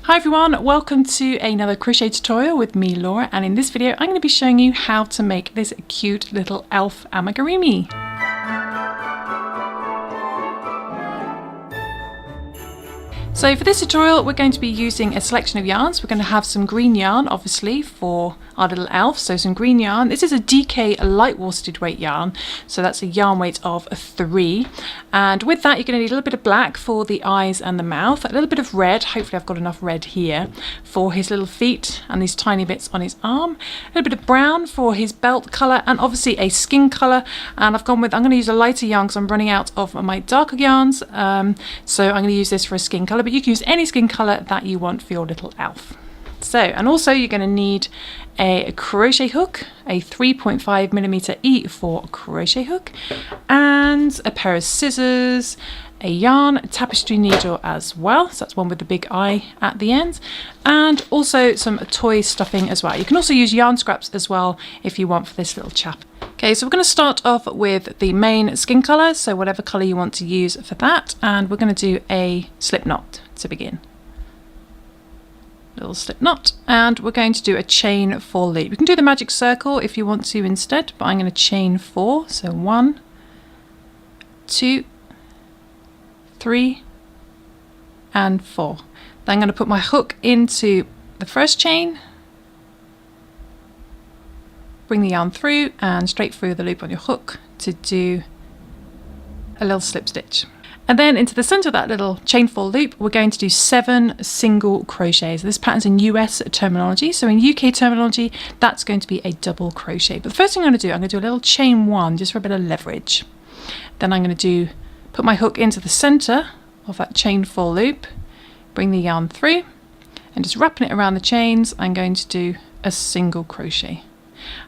Hi everyone, welcome to another crochet tutorial with me, Laura, and in this video I'm going to be showing you how to make this cute little elf amigurumi. So for this tutorial we're going to be using a selection of yarns. We're going to have some green yarn obviously for our little elf, so some green yarn. This is a DK light worsted weight yarn, so that's a yarn weight of 3, and with that you're going to need a little bit of black for the eyes and the mouth, a little bit of red, hopefully I've got enough red here, for his little feet and these tiny bits on his arm, a little bit of brown for his belt colour, and obviously a skin colour, and I'm going to use a lighter yarn because I'm running out of my darker yarns, so I'm going to use this for a skin colour, but you can use any skin colour that you want for your little elf. So, and also you're going to need a crochet hook, a 3.5mm E4 crochet hook, and a pair of scissors, a yarn tapestry needle as well, so that's one with the big eye at the end, and also some toy stuffing as well. You can also use yarn scraps as well if you want for this little chap. Okay, so we're going to start off with the main skin colour, so whatever colour you want to use for that, and we're going to do a slip knot to begin. Little slip knot, and we're going to do a chain 4 loop. You can do the magic circle if you want to instead, but I'm going to chain 4, so 1, 2, 3 and 4. Then I'm going to put my hook into the first chain, bring the yarn through and straight through the loop on your hook to do a little slip stitch. And then into the center of that little chain 4 loop, we're going to do 7 single crochets. This pattern's in US terminology, so in UK terminology, that's going to be a double crochet. But the first thing I'm going to do a little chain 1 just for a bit of leverage. Then I'm going to put my hook into the center of that chain 4 loop, bring the yarn through, and just wrapping it around the chains, I'm going to do a single crochet.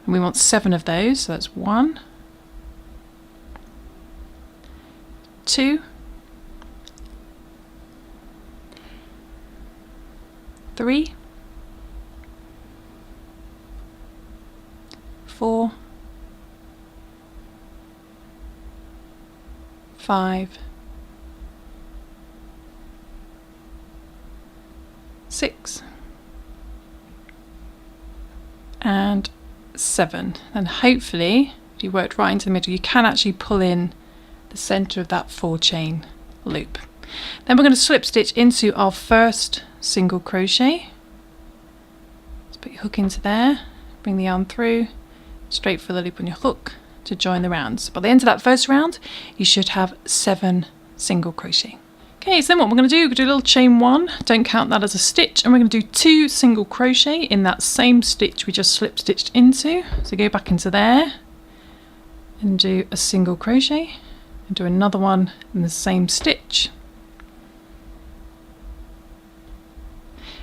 And we want 7 of those, so that's 1, 2, 3, 4, 5, 6, and 7. And hopefully, if you worked right into the middle, you can actually pull in the center of that 4 chain loop. Then we're going to slip stitch into our first single crochet. Just put your hook into there, bring the yarn through, straight for the loop on your hook to join the rounds. By the end of that first round, you should have 7 single crochet. Okay, so then what we're going to do, we're going to do a little chain 1, don't count that as a stitch, and we're going to do 2 single crochet in that same stitch we just slip stitched into. So go back into there and do a single crochet and do another one in the same stitch.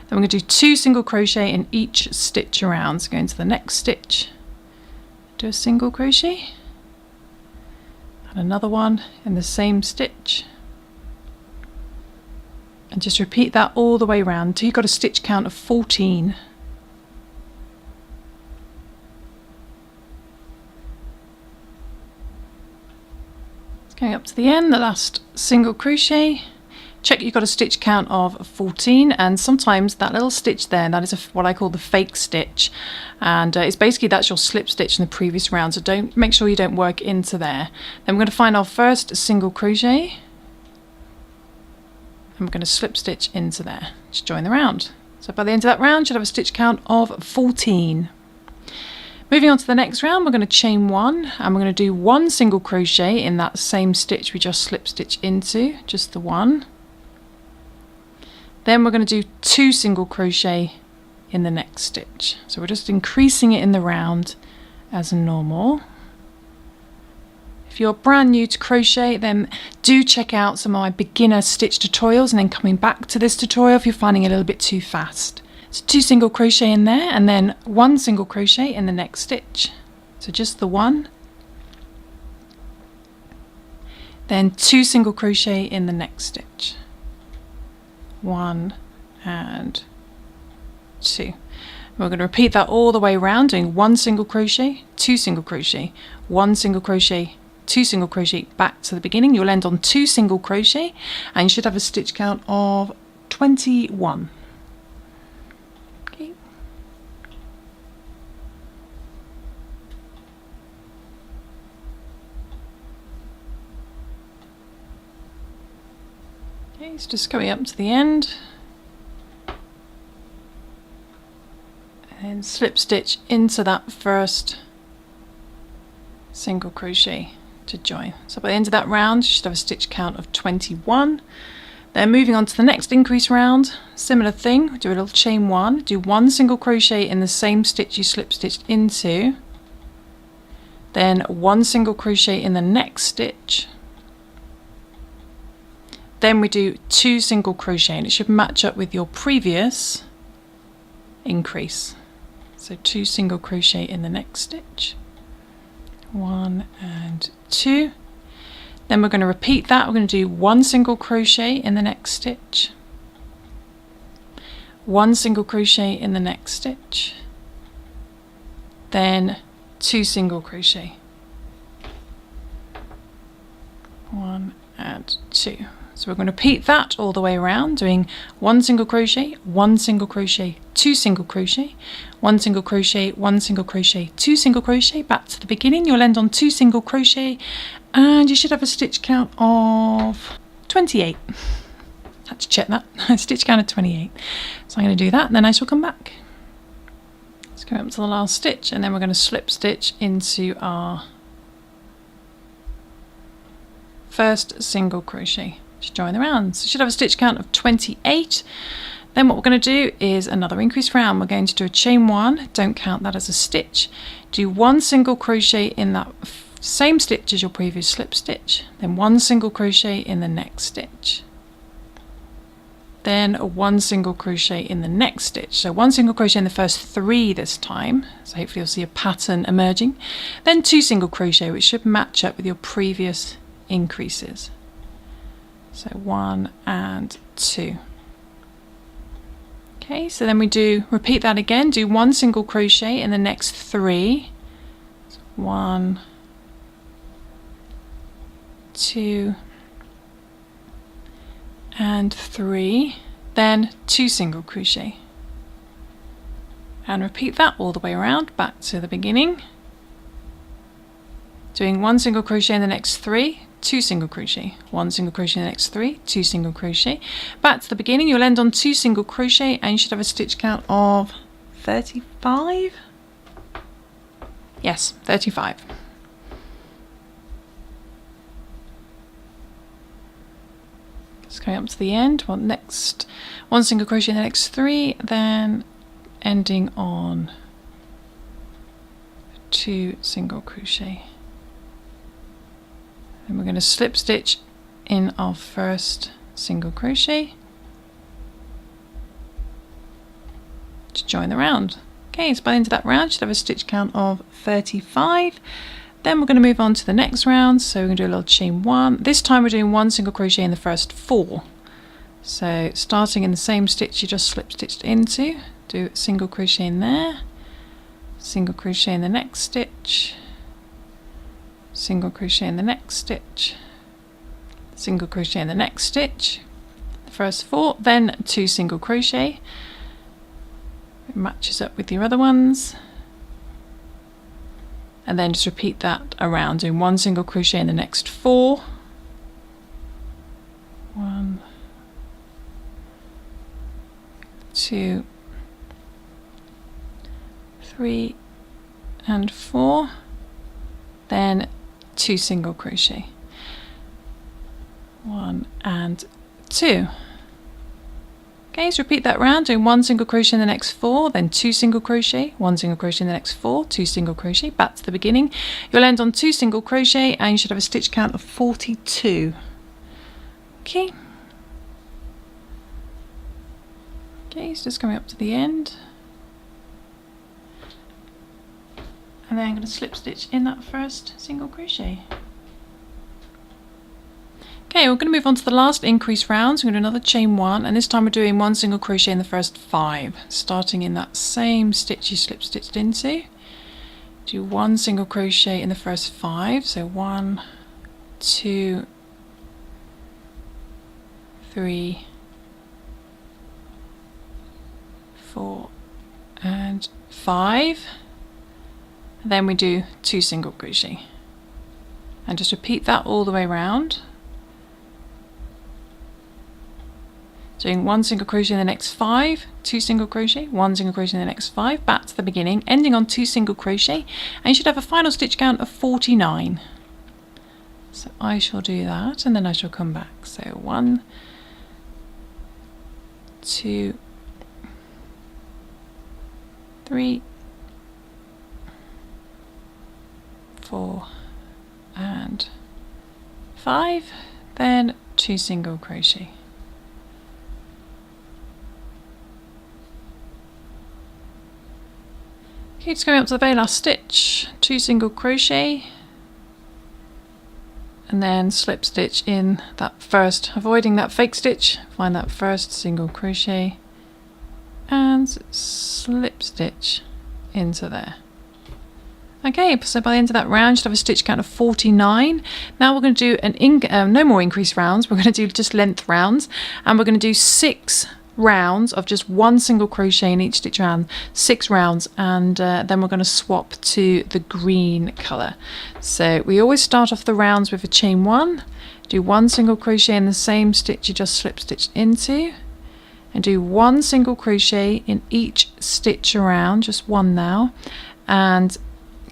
Then we're going to do 2 single crochet in each stitch around. So go into the next stitch, do a single crochet, and another one in the same stitch. And just repeat that all the way around until you've got a stitch count of 14. Going up to the end, the last single crochet. Check you've got a stitch count of 14, and sometimes that little stitch there, that is what I call the fake stitch, and it's basically that's your slip stitch in the previous round, so make sure you don't work into there. Then we're going to find our first single crochet, and we're going to slip stitch into there to join the round. So by the end of that round you should have a stitch count of 14. Moving on to the next round, we're going to chain 1, and we're going to do 1 single crochet in that same stitch we just slip stitch into, just the 1. Then we're going to do 2 single crochet in the next stitch. So we're just increasing it in the round as normal. If you're brand new to crochet, then do check out some of my beginner stitch tutorials and then coming back to this tutorial if you're finding it a little bit too fast. So 2 single crochet in there, and then 1 single crochet in the next stitch. So just the 1. Then 2 single crochet in the next stitch. 1 and 2. We're going to repeat that all the way around, doing 1 single crochet, 2 single crochet, 1 single crochet, 2 single crochet back to the beginning. You'll end on 2 single crochet, and you should have a stitch count of 21. Okay, so just coming up to the end. And slip stitch into that first single crochet to join. So by the end of that round you should have a stitch count of 21. Then moving on to the next increase round, similar thing, do a little chain 1, do 1 single crochet in the same stitch you slip stitched into, then 1 single crochet in the next stitch, then we do 2 single crochet, and it should match up with your previous increase. So 2 single crochet in the next stitch, 1 and 2. Then we're going to repeat that. We're going to do 1 single crochet in the next stitch, 1 single crochet in the next stitch, then 2 single crochet, 1 and 2. So we're going to repeat that all the way around, doing 1 single crochet, 1 single crochet, 2 single crochet, 1 single crochet, 1 single crochet, 2 single crochet, back to the beginning. You'll end on 2 single crochet and you should have a stitch count of 28. Had to check that. Stitch count of 28. So I'm going to do that and then I shall come back. Let's go up to the last stitch and then we're going to slip stitch into our first single crochet to join the round. So you should have a stitch count of 28. Then what we're going to do is another increase round. We're going to do a chain 1, don't count that as a stitch. Do 1 single crochet in that same stitch as your previous slip stitch, then 1 single crochet in the next stitch, then 1 single crochet in the next stitch. So 1 single crochet in the first 3 this time, so hopefully you'll see a pattern emerging, then 2 single crochet, which should match up with your previous increases. So 1 and 2. Okay, so then we do repeat that again, do 1 single crochet in the next 3, so 1, 2 and 3, then 2 single crochet, and repeat that all the way around back to the beginning, doing 1 single crochet in the next 3, 2 single crochet, 1 single crochet in the next 3, 2 single crochet, back to the beginning. You'll end on 2 single crochet and you should have a stitch count of 35. Yes, 35. Just going up to the end. Next 1 single crochet in the next 3, then ending on 2 single crochet. And we're going to slip stitch in our first single crochet to join the round. Okay, so by the end of that round you should have a stitch count of 35. Then we're going to move on to the next round, so we're going to do a little chain 1. This time we're doing 1 single crochet in the first 4. So starting in the same stitch you just slip stitched into, do a single crochet in there, single crochet in the next stitch, single crochet in the next stitch, single crochet in the next stitch, the first 4, then 2 single crochet. It matches up with your other ones, and then just repeat that around, doing 1 single crochet in the next 4, 1, 2, 3 and 4, then 2 single crochet, 1 and 2. Okay, so repeat that round, doing 1 single crochet in the next 4, then 2 single crochet, 1 single crochet in the next 4, 2 single crochet, back to the beginning. You'll end on 2 single crochet and you should have a stitch count of 42. Okay. Okay, so just coming up to the end. And then I'm going to slip stitch in that first single crochet. Okay, we're going to move on to the last increase round. So we're going to do another chain 1, and this time we're doing 1 single crochet in the first 5, starting in that same stitch you slip stitched into. Do 1 single crochet in the first 5, so 1, 2, 3, 4 and 5. Then we do 2 single crochet and just repeat that all the way around. doing 1 single crochet in the next 5, 2 single crochet, 1 single crochet in the next 5, back to the beginning, ending on 2 single crochet, and you should have a final stitch count of 49. So I shall do that, and then I shall come back. So 1, 2, 3, 4 and 5, then 2 single crochet. Okay, just going up to the very last stitch, 2 single crochet, and then slip stitch in that first, avoiding that fake stitch, find that first single crochet and slip stitch into there. Okay, so by the end of that round you should have a stitch count of 49. Now we're going to do no more increased rounds, we're going to do just length rounds, and we're going to do 6 rounds of just 1 single crochet in each stitch round, 6 rounds, and then we're going to swap to the green colour. So we always start off the rounds with a chain 1, do 1 single crochet in the same stitch you just slip stitched into, and do 1 single crochet in each stitch around, just 1 now, and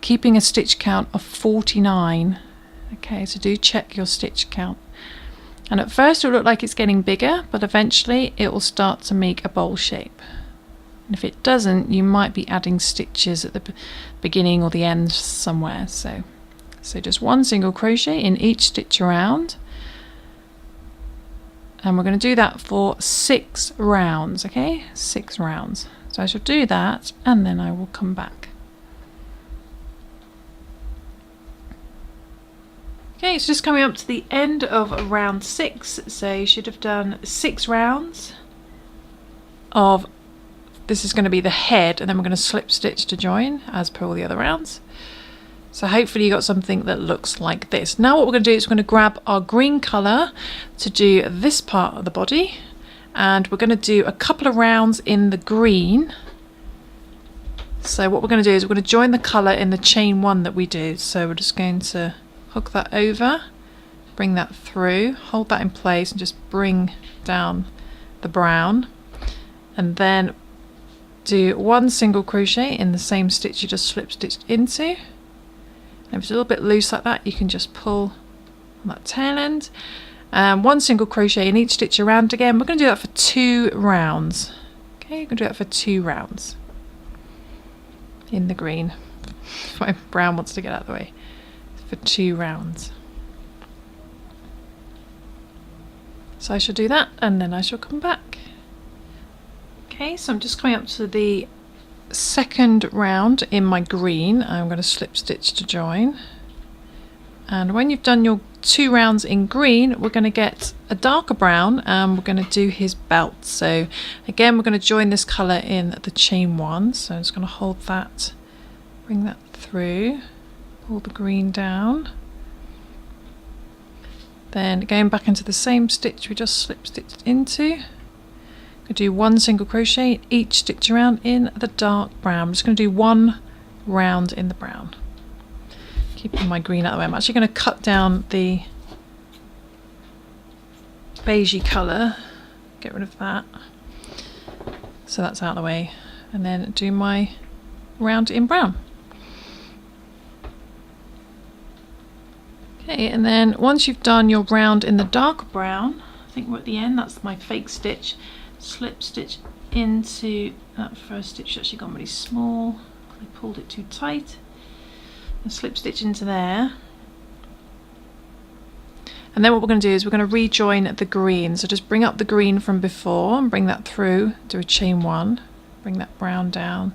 keeping a stitch count of 49. Okay, so do check your stitch count. And at first it will look like it's getting bigger, but eventually it will start to make a bowl shape. And if it doesn't, you might be adding stitches at the beginning or the end somewhere. So just 1 single crochet in each stitch around. And we're going to do that for 6 rounds, okay? 6 rounds. So I shall do that, and then I will come back. Okay, so just coming up to the end of round 6, so you should have done 6 rounds of, this is going to be the head, and then we're going to slip stitch to join as per all the other rounds. So hopefully you got something that looks like this. Now what we're going to do is we're going to grab our green colour to do this part of the body, and we're going to do a couple of rounds in the green. So what we're going to do is we're going to join the colour in the chain 1 that we did. So we're just going to hook that over, bring that through, hold that in place, and just bring down the brown, and then do 1 single crochet in the same stitch you just slip stitched into. And if it's a little bit loose like that, you can just pull on that tail end. 1 single crochet in each stitch around again. We're going to do that for 2 rounds. Okay, we're going to do that for 2 rounds in the green. If my brown wants to get out of the way. For 2 rounds. So I shall do that, and then I shall come back. Okay, so I'm just coming up to the second round in my green. I'm going to slip stitch to join, and when you've done your 2 rounds in green, we're going to get a darker brown, and we're going to do his belt. So again, we're going to join this colour in the chain 1. So I'm just going to hold that, bring that through, pull the green down, then going back into the same stitch we just slip stitched into. I'm going to do 1 single crochet each stitch around in the dark brown. I'm just going to do 1 round in the brown, keeping my green out of the way. I'm actually going to cut down the beigey colour, get rid of that, so that's out of the way, and then do my round in brown. Okay, and then once you've done your round in the dark brown, I think we're at the end, that's my fake stitch, slip stitch into that first stitch. It's actually gone really small, I pulled it too tight, and slip stitch into there. And then what we're going to do is we're going to rejoin the green. So just bring up the green from before and bring that through, do a chain 1, bring that brown down.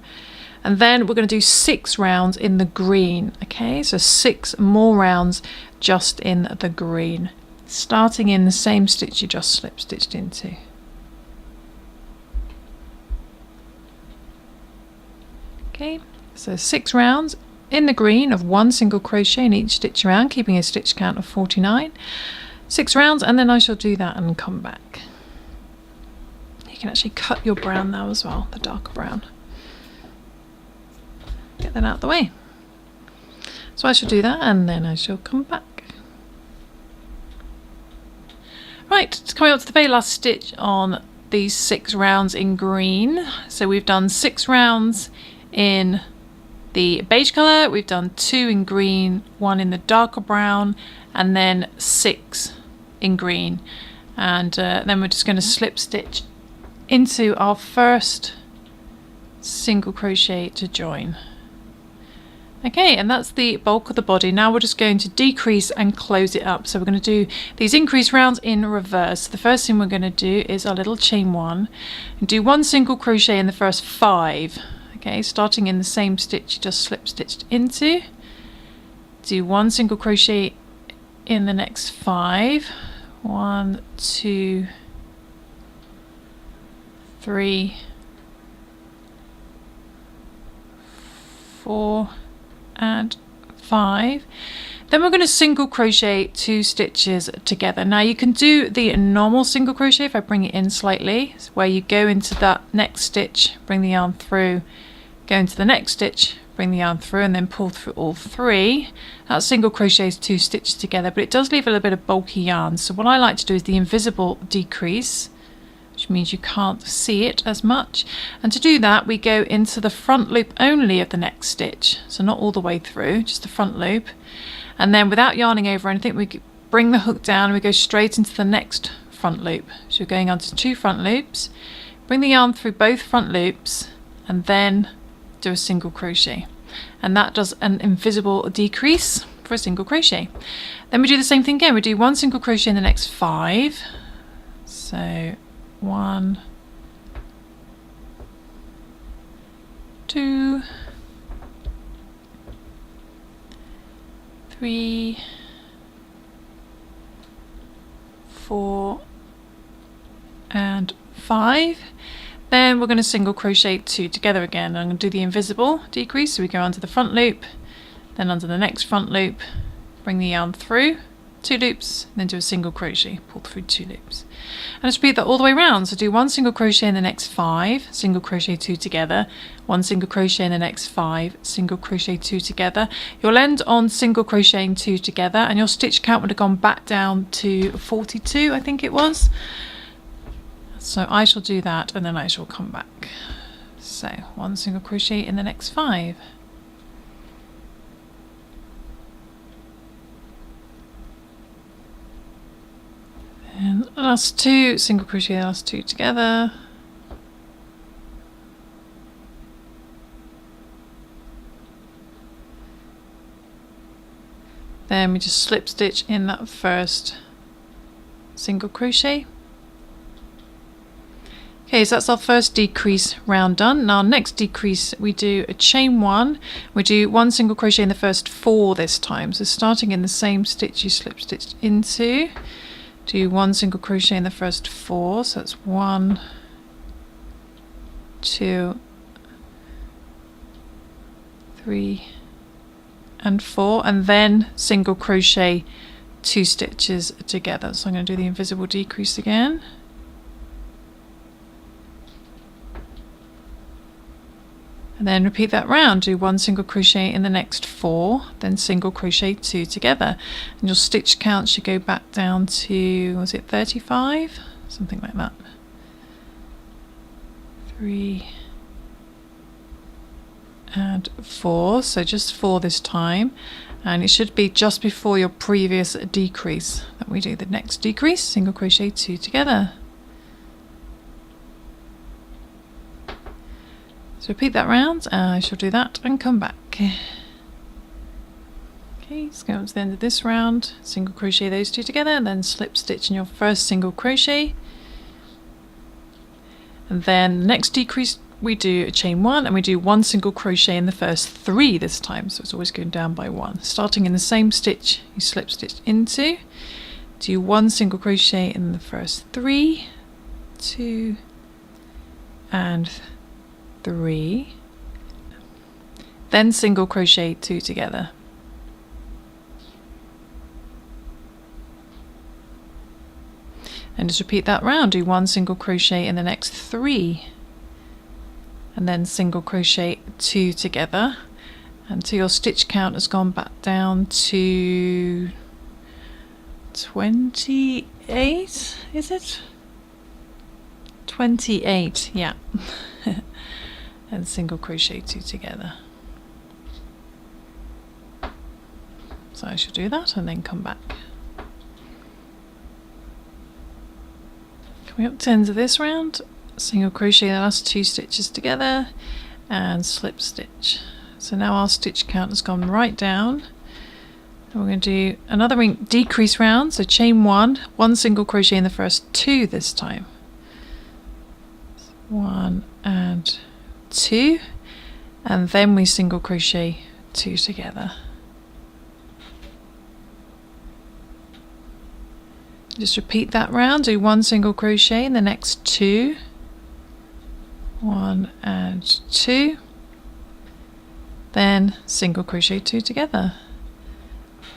And then we're going to do 6 rounds in the green. Okay, so 6 more rounds just in the green, starting in the same stitch you just slip stitched into. Okay, so 6 rounds in the green of 1 single crochet in each stitch around, keeping a stitch count of 49. 6 rounds, and then I shall do that and come back. You can actually cut your brown now as well, the darker brown. Get that out of the way. So I shall do that, and then I shall come back. Right, it's coming up to the very last stitch on these 6 rounds in green. So we've done 6 rounds in the beige colour, we've done 2 in green, 1 in the darker brown, and then 6 in green. And then we're just going to slip stitch into our first single crochet to join. Okay, and that's the bulk of the body. Now we're just going to decrease and close it up. So we're going to do these increase rounds in reverse. The first thing we're going to do is our little chain 1 and do 1 single crochet in the first 5. Okay, starting in the same stitch you just slip stitched into. Do 1 single crochet in the next 5. 1, 2, 3, 4 and 5. Then we're going to single crochet 2 stitches together. Now you can do the normal single crochet if I bring it in slightly, where you go into that next stitch, bring the yarn through, go into the next stitch, bring the yarn through, and then pull through all 3. That single crochets 2 stitches together, but it does leave a little bit of bulky yarn. So what I like to do is the invisible decrease, which means you can't see it as much. And to do that, we go into the front loop only of the next stitch. So not all the way through, just the front loop. And then without yarning over anything, we bring the hook down and we go straight into the next front loop. So we're going on to 2 front loops, bring the yarn through both front loops, and then do a single crochet. And that does an invisible decrease for a single crochet. Then we do the same thing again. We do 1 single crochet in the next 5. So 1, 2, 3, 4 and 5. Then we're going to single crochet 2 together again. I'm going to do the invisible decrease, so we go onto the front loop, then onto the next front loop, bring the yarn through 2 loops, then do a single crochet, pull through 2 loops. And just repeat that all the way around. So do 1 single crochet in the next 5, single crochet 2 together, 1 single crochet in the next 5, single crochet 2 together. You'll end on single crocheting 2 together, and your stitch count would have gone back down to 42, I think it was. So I shall do that and then I shall come back. So 1 single crochet in the next 5. And the last 2, single crochet the last 2 together. Then we just slip stitch in that first single crochet. Okay, so that's our first decrease round done. Now next decrease we do a chain 1. We do 1 single crochet in the first 4 this time. So starting in the same stitch you slip stitched into, do 1 single crochet in the first 4. So that's 1, 2, 3 and 4, and then single crochet 2 stitches together. So I'm going to do the invisible decrease again. And then repeat that round. Do 1 single crochet in the next 4, then single crochet 2 together. And your stitch count should go back down to, was it 35? Something like that. 3 and 4, so just 4 this time. And it should be just before your previous decrease that we do the next decrease, single crochet 2 together. So repeat that round, I shall do that and come back. Okay, let's go on to the end of this round, single crochet those 2 together, and then slip stitch in your first single crochet. And then the next decrease we do a chain 1, and we do 1 single crochet in the first 3 this time, so it's always going down by 1. Starting in the same stitch you slip stitch into, do 1 single crochet in the first 3, 2 and 3, then single crochet 2 together. And just repeat that round. Do 1 single crochet in the next 3, and then single crochet 2 together until your stitch count has gone back down to 28, is it? 28, yeah. And single crochet 2 together. So I shall do that and then come back. Coming up to the end of this round, single crochet the last 2 stitches together and slip stitch. So now our stitch count has gone right down. And we're going to do another decrease round, so chain 1 single crochet in the first 2 this time. 1 and 2, and then we single crochet 2 together. Just repeat that round, do 1 single crochet in the next 2, 1 and 2, then single crochet 2 together.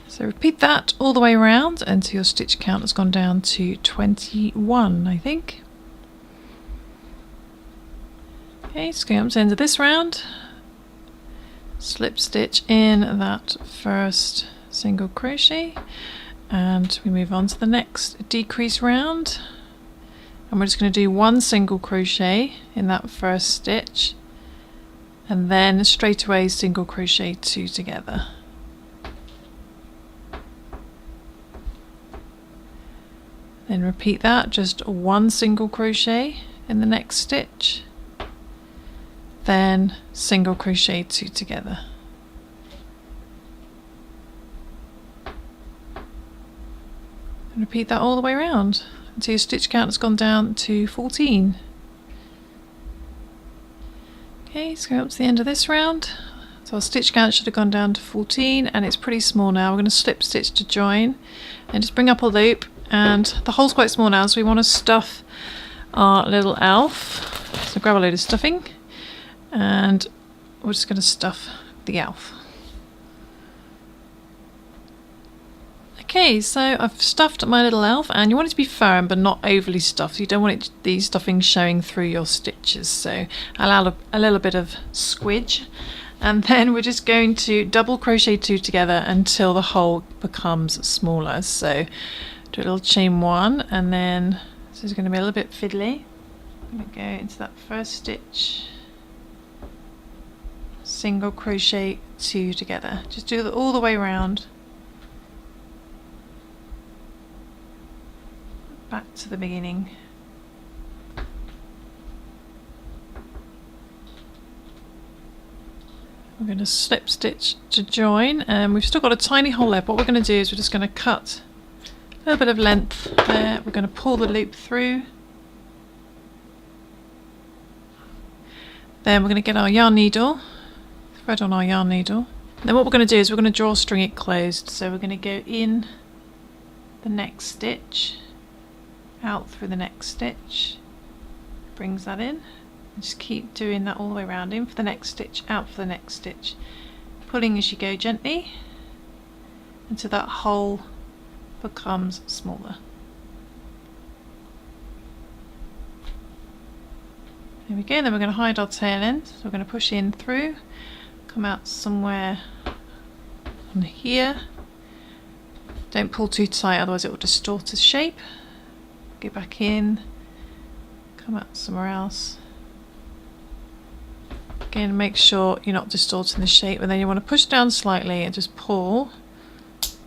So repeat that all the way around until your stitch count has gone down to 21, I think. Okay, just going up to the end of this round, slip stitch in that first single crochet, and we move on to the next decrease round, and we're just going to do 1 single crochet in that first stitch, and then straight away single crochet 2 together. Then repeat that, just 1 single crochet in the next stitch, then single crochet 2 together. And repeat that all the way around until your stitch count has gone down to 14. Okay, so go up to the end of this round. So our stitch count should have gone down to 14, and it's pretty small now. We're going to slip stitch to join and just bring up a loop, and the hole's quite small now, so we want to stuff our little elf. So grab a load of stuffing and we're just going to stuff the elf. Okay, so I've stuffed my little elf, and you want it to be firm but not overly stuffed. You don't want the stuffing showing through your stitches, so allow a little bit of squidge, and then we're just going to double crochet 2 together until the hole becomes smaller. So do a little chain 1, and then this is going to be a little bit fiddly. I'm going to go into that first stitch, single crochet 2 together. Just do it all the way around. Back to the beginning. We're going to slip stitch to join, and we've still got a tiny hole left. What we're going to do is we're just going to cut a little bit of length there. We're going to pull the loop through. Then we're going to get our yarn needle, thread on our yarn needle. Then what we're going to do is we're going to draw string it closed. So we're going to go in the next stitch, out through the next stitch, brings that in, and just keep doing that all the way around, in for the next stitch, out for the next stitch, pulling as you go gently until that hole becomes smaller. There we go. Then we're going to hide our tail end, so we're going to push in through, come out somewhere on here. Don't pull too tight, otherwise it will distort the shape. Go back in, come out somewhere else. Again, make sure you're not distorting the shape, and then you want to push down slightly and just pull,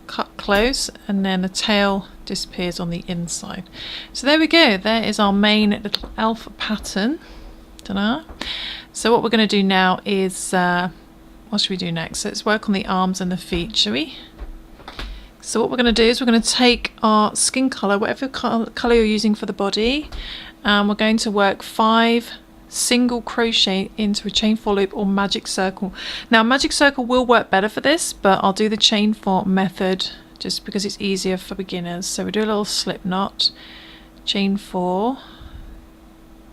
cut close, and then the tail disappears on the inside. So there we go, there is our main little elf pattern. Ta-da. So what we're going to do now is, what should we do next? So let's work on the arms and the feet, shall we? So what we're going to do is we're going to take our skin colour, whatever colour you're using for the body, and we're going to work 5 single crochet into a chain 4 loop or magic circle. Now magic circle will work better for this, but I'll do the chain 4 method just because it's easier for beginners. So we do a little slip knot, chain 4,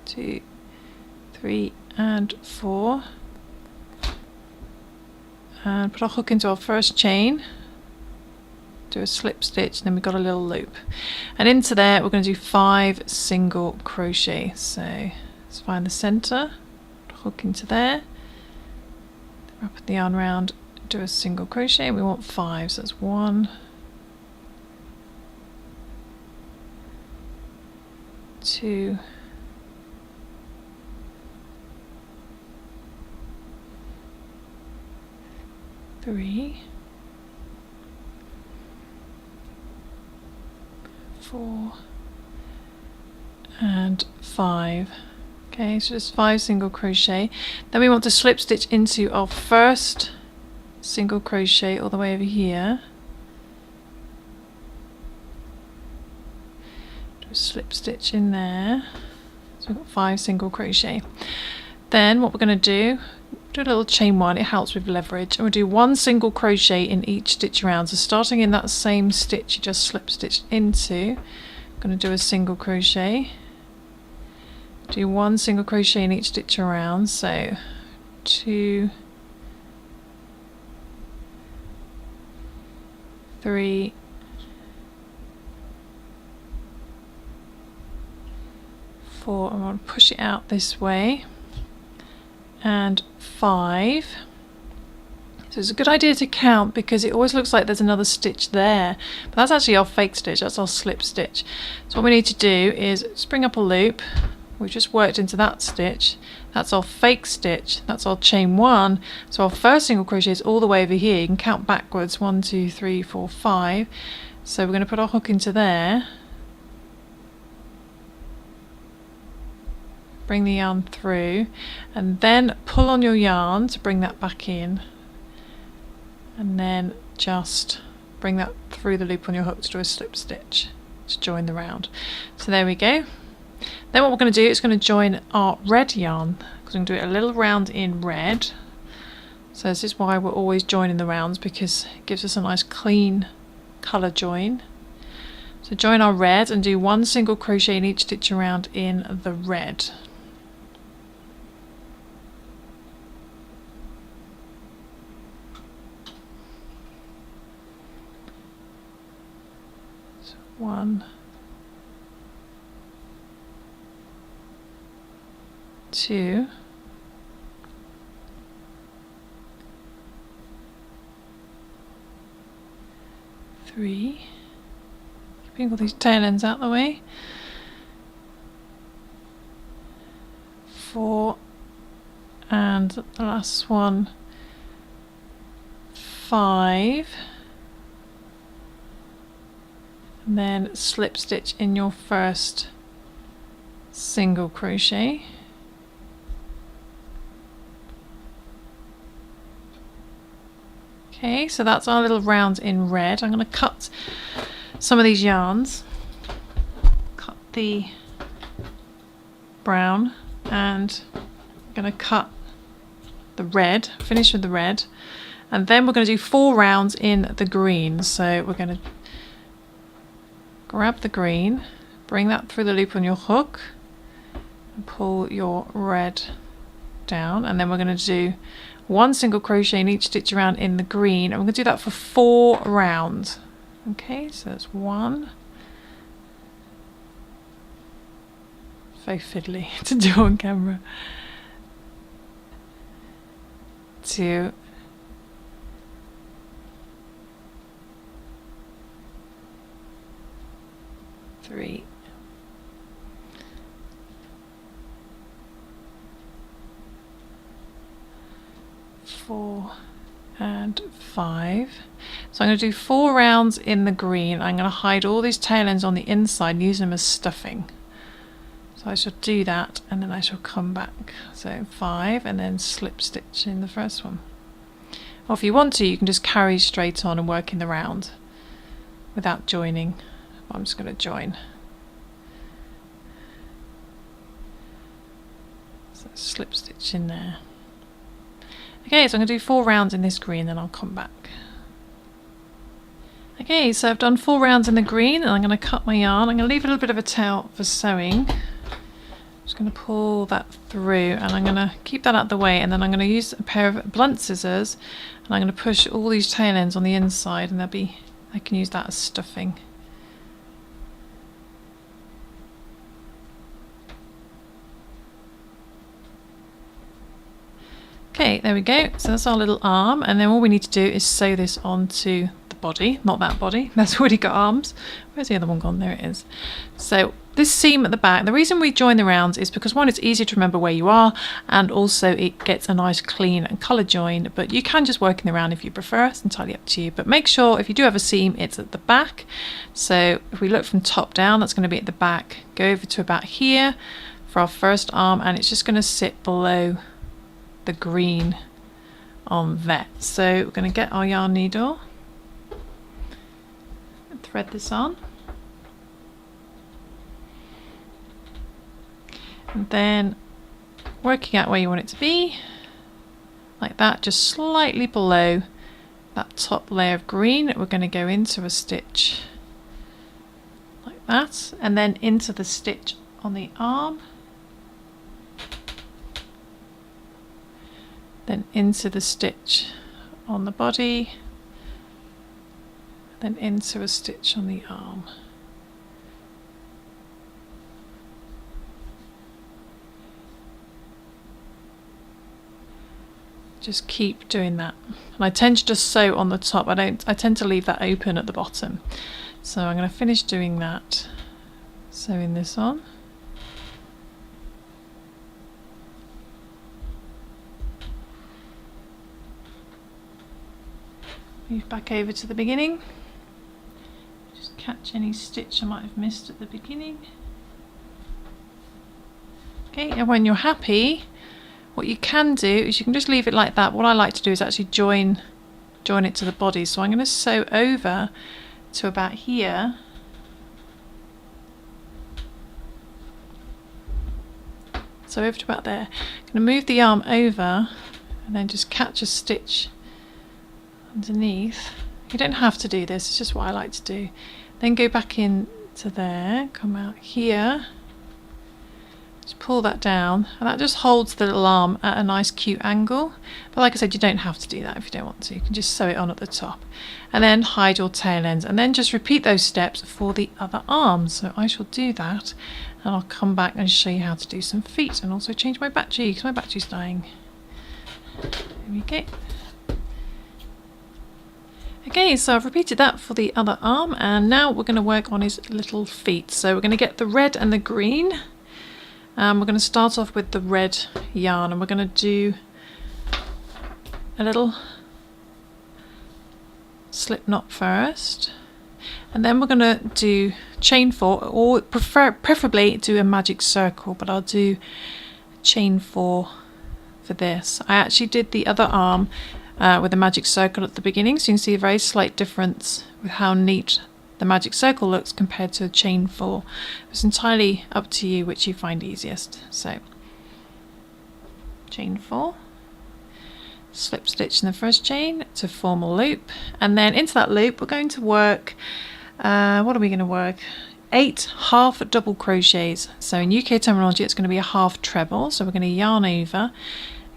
2, 3 and 4, and put our hook into our first chain, do a slip stitch, and then we've got a little loop, and into there we're going to do 5 single crochet. So let's find the center, hook into there, wrap the yarn around, do a single crochet. We want 5, so that's 1, 2, 3, 4 and 5. Okay, so just 5 single crochet. Then we want to slip stitch into our first single crochet all the way over here. Do a slip stitch in there. So we've got 5 single crochet. Then what we're going to do a little chain 1, it helps with leverage, and we'll do 1 single crochet in each stitch around. So starting in that same stitch you just slip stitched into, I'm going to do a single crochet, do 1 single crochet in each stitch around, so 2, 3, 4, I'm going to push it out this way, and 5. So it's a good idea to count because it always looks like there's another stitch there, but that's actually our fake stitch, that's our slip stitch. So what we need to do is spring up a loop. We've just worked into that stitch, that's our fake stitch, that's our chain 1. So our first single crochet is all the way over here. You can count backwards, 1, 2, 3, 4, 5. So we're going to put our hook into there, bring the yarn through, and then pull on your yarn to bring that back in, and then just bring that through the loop on your hook to do a slip stitch to join the round. So there we go. Then what we're going to do is going to join our red yarn, because we're going to do it a little round in red. So this is why we're always joining the rounds, because it gives us a nice clean colour join. So join our red and do 1 single crochet in each stitch around in the red. So 1, 2, 3, keeping all these tail ends out of the way, 4, and the last one, 5, and then slip stitch in your first single crochet. Okay, so that's our little round in red. I'm going to cut some of these yarns, cut the brown, and I'm going to cut the red, finish with the red, and then we're going to do 4 rounds in the green. So we're going to grab the green, bring that through the loop on your hook, and pull your red down, and then we're going to do 1 single crochet in each stitch around in the green, and we're going to do that for 4 rounds. Okay, so that's 1. Very fiddly to do on camera. 2, 3, 4 and 5. So I'm going to do 4 rounds in the green. I'm going to hide all these tail ends on the inside and use them as stuffing. So I shall do that, and then I shall come back. So 5, and then slip stitch in the first one. Or if you want to, you can just carry straight on and work in the round without joining. I'm just going to join. So slip stitch in there. Okay, so I'm going to do 4 rounds in this green, then I'll come back. Okay, so I've done 4 rounds in the green, and I'm going to cut my yarn. I'm going to leave a little bit of a tail for sewing. I'm just going to pull that through, and I'm going to keep that out of the way, and then I'm going to use a pair of blunt scissors, and I'm going to push all these tail ends on the inside, and I can use that as stuffing. Okay, there we go. So that's our little arm, and then all we need to do is sew this onto the the body, not that body, that's already got arms. Where's the other one gone? There it is. So this seam at the back, the reason we join the rounds is because one, it's easier to remember where you are, and also it gets a nice clean and colour join, but you can just work in the round if you prefer, it's entirely up to you. But make sure if you do have a seam, it's at the back. So if we look from top down, that's going to be at the back. Go over to about here for our first arm, and it's just going to sit below the green on that. So we're going to get our yarn needle and thread this on. And then working out where you want it to be, like that, just slightly below that top layer of green, we're going to go into a stitch like that, and then into the stitch on the arm, then into the stitch on the body, then into a stitch on the arm. Just keep doing that, and I tend to just sew on the top. I tend to leave that open at the bottom. So I'm going to finish doing that, sewing this on. Move back over to the beginning. Just catch any stitch I might have missed at the beginning. Okay, and when you're happy, what you can do is you can just leave it like that. What I like to do is actually join it to the body. So I'm going to sew over to about here. So over to about there. I'm going to move the arm over and then just catch a stitch underneath. You don't have to do this, it's just what I like to do. Then go back in to there, come out here. Just pull that down, and that just holds the little arm at a nice cute angle. But like I said, you don't have to do that if you don't want to. You can just sew it on at the top and then hide your tail ends, and then just repeat those steps for the other arm. So I shall do that, and I'll come back and show you how to do some feet, and also change my battery because my battery's dying. There we go. Okay, so I've repeated that for the other arm, and now we're going to work on his little feet. So we're going to get the red and the green. We're going to start off with the red yarn, and we're going to do a little slip knot first, and then we're going to do chain 4, or preferably do a magic circle, but I'll do chain 4 for this. I actually did the other arm with a magic circle at the beginning, so you can see a very slight difference with how neat the magic circle looks compared to a chain 4. It's entirely up to you which you find easiest. So chain 4, slip stitch in the first chain to form a loop, and then into that loop we're going to work, what are we going to work? 8 half double crochets. So in UK terminology it's going to be a half treble. So we're going to yarn over,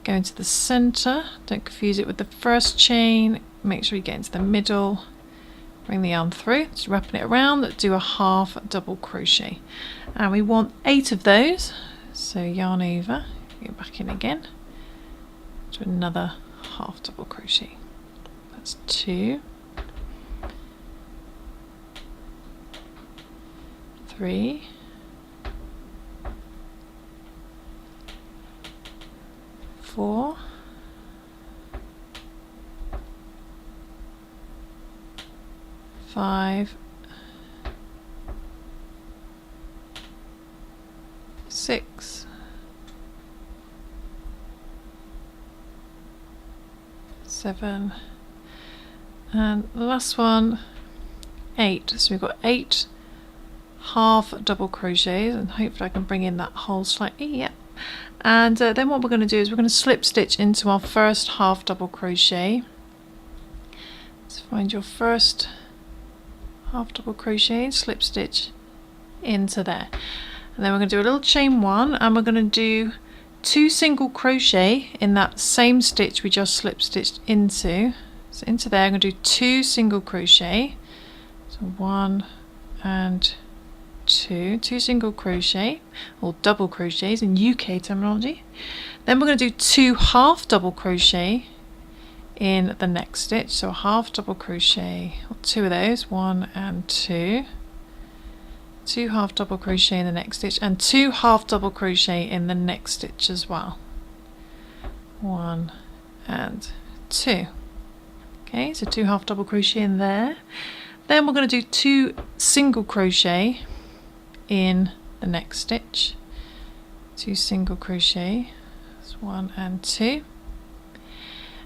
go into the center, don't confuse it with the first chain, make sure you get into the middle, bring the yarn through, just wrapping it around, do a half double crochet, and we want 8 of those. So yarn over, go back in again, do another half double crochet. That's 2, 3, 4, 5, 6, 7, and the last one 8. So we've got 8 half double crochets, and hopefully I can bring in that hole slightly. Yep. And then what we're going to do is we're going to slip stitch into our first half double crochet. Let's find your first half double crochet, slip stitch into there, and then we're going to do a little chain 1, and we're going to do 2 single crochet in that same stitch we just slip stitched into. So into there I'm going to do 2 single crochet, so 1 and 2 single crochet, or double crochets in UK terminology. Then we're going to do 2 half double crochet in the next stitch. So a half double crochet, or 2 of those, 1 and 2, 2 half double crochet in the next stitch, and 2 half double crochet in the next stitch as well. 1 and 2. Okay, so 2 half double crochet in there. Then we're going to do 2 single crochet in the next stitch. 2 single crochet, that's 1 and 2.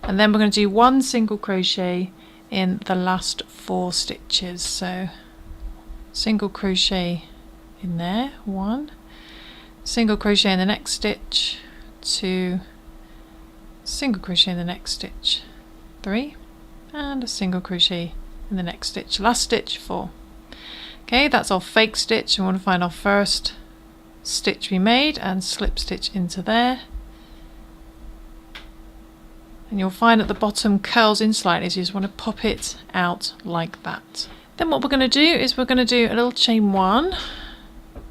And then we're going to do 1 single crochet in the last 4 stitches. So single crochet in there, 1, single crochet in the next stitch, 2, single crochet in the next stitch, 3, and a single crochet in the next stitch, last stitch, 4. Okay, that's our fake stitch. We want to find our first stitch we made and slip stitch into there, and you'll find at the bottom curls in slightly, so you just want to pop it out like that. Then what we're going to do is we're going to do a little chain 1